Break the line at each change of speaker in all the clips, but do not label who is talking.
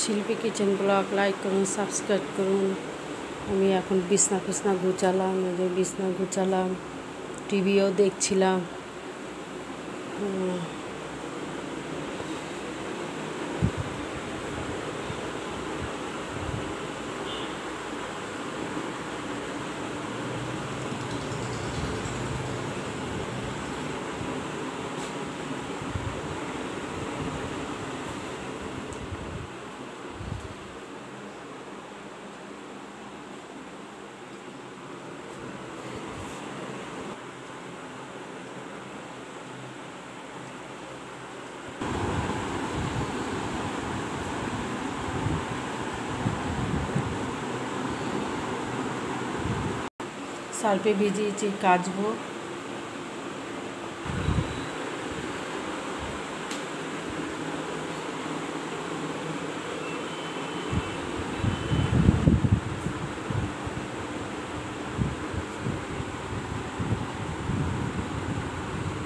শিল্পী kitchen blog like করুন, subscribe করুন। আমি এখন বিছনা গুছালাম, এই যে বিছনা গুছালাম, টিভিও দেখছিলাম। সার্ফে ভিজিয়েছি, কাচবো।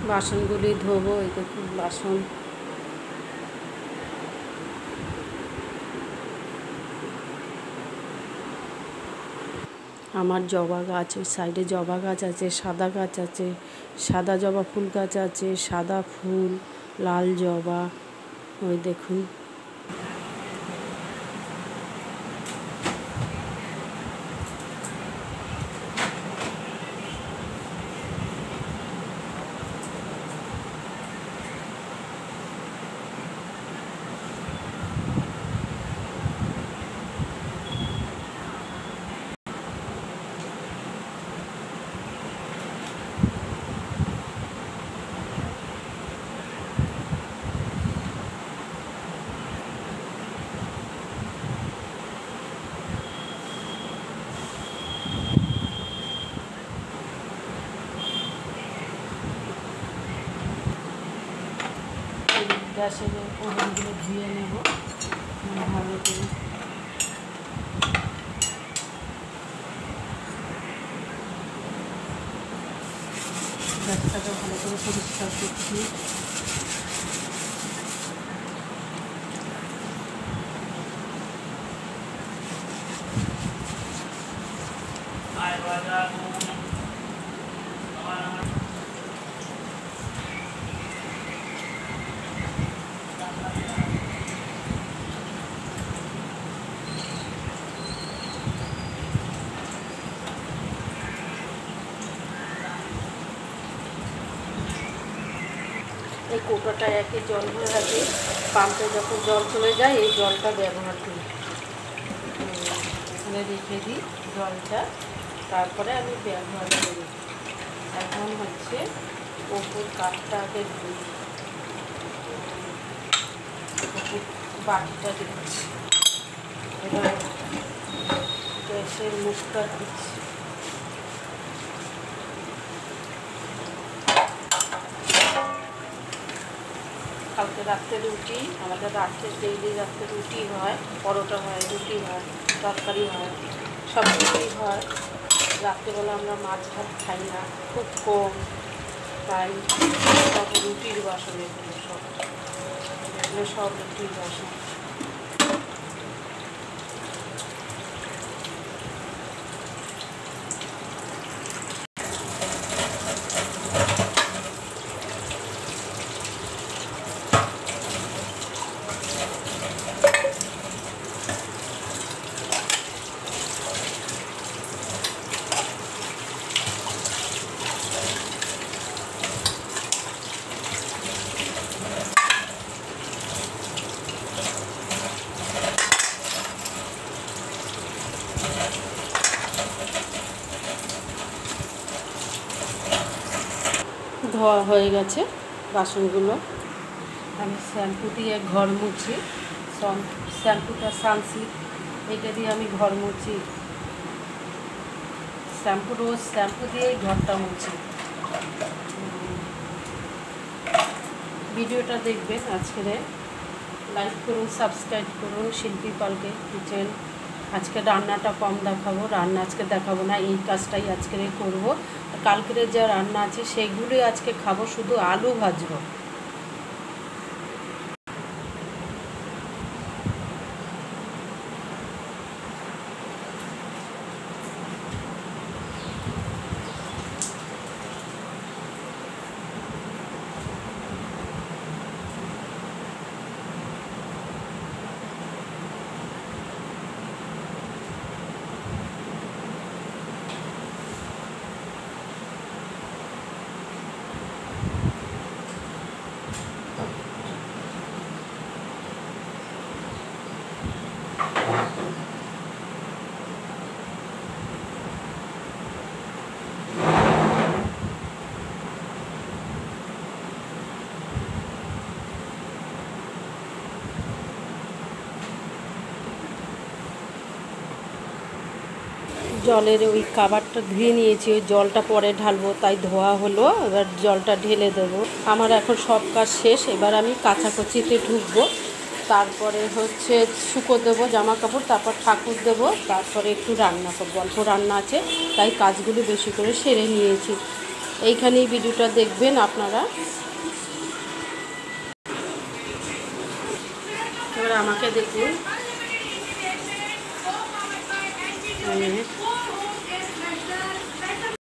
বাসনগুলি ধোবো। এই দেখুন বাসন। আমার জবা গাছ, ওই সাইডে জবা গাছ আছে, সাদা গাছ আছে, সাদা জবা ফুল গাছ আছে, সাদা ফুল, লাল জবা। ওই দেখুন গ্যাসের ওভেনগুলো ধুয়ে নেব ভালো করে। গ্যাসটাকে ভালো করে পরিষ্কার করছি। এই কৌটাটায় একে জল ভরে রাখি, পাম্পে যখন জল চলে যায় এই জলটা ব্যবহার করি। এখানে রেখে দিই জলটা, তারপরে আমি ব্যবহার করি। এখন হচ্ছে ওপর কাঠটা আগে ধুই, বাটিটা দিচ্ছি। এবার গ্যাসের মুখটা দিচ্ছি। কালকে রাত্রে রুটি, আমাদের রাত্রে ডেইলি রাত্রে রুটি হয়, পরোটা হয়, রুটি হয়, তরকারি হয়, সব কিছুই হয়। রাত্রেবেলা আমরা মাছ ভাত খাই না, খুব কম, তাই সব রুটির বাসন। এগুলো সব রুটির বাসন। ধোয়া হয়ে গেছে বাসনগুলো। আমি শ্যাম্পু দিয়ে ঘর মুছি। শ্যাম্পুটা সানসিল্ক, এটা দিয়ে আমি ঘর মুছি। রোজ শ্যাম্পু দিয়েই ঘরটা মুছি। ভিডিওটা দেখবেন আজকের, লাইক করুন, সাবস্ক্রাইব করুন। শিল্পী পালকে কিচেন। আজকে রান্নাটা কম দেখাবো, রান্না আজকে দেখাবো না, এই কাজটাই আজকে করব। কালকের যা রান্না আছে সেগুলোই আজকে খাবো, শুধু আলু ভাজবো। জলের ওই কাভারটা ধুয়ে নিয়েছি, ওই জলটা পরে ঢালবো, তাই ধোয়া হলো। এবার জলটা ঢেলে দেবো। আমার এখন সব কাজ শেষ, এবার আমি কাচাকুচিতে ঢুকবো। তারপরে হচ্ছে শুকো দেবো জামা কাপড়, তারপর ঠাকুর দেবো, তারপরে একটু রান্না করবো। অল্প রান্না আছে, তাই কাজগুলো বেশি করে সেরে নিয়েছি। এইখানেই ভিডিওটা দেখবেন আপনারা। এবার আমাকে দেখুন,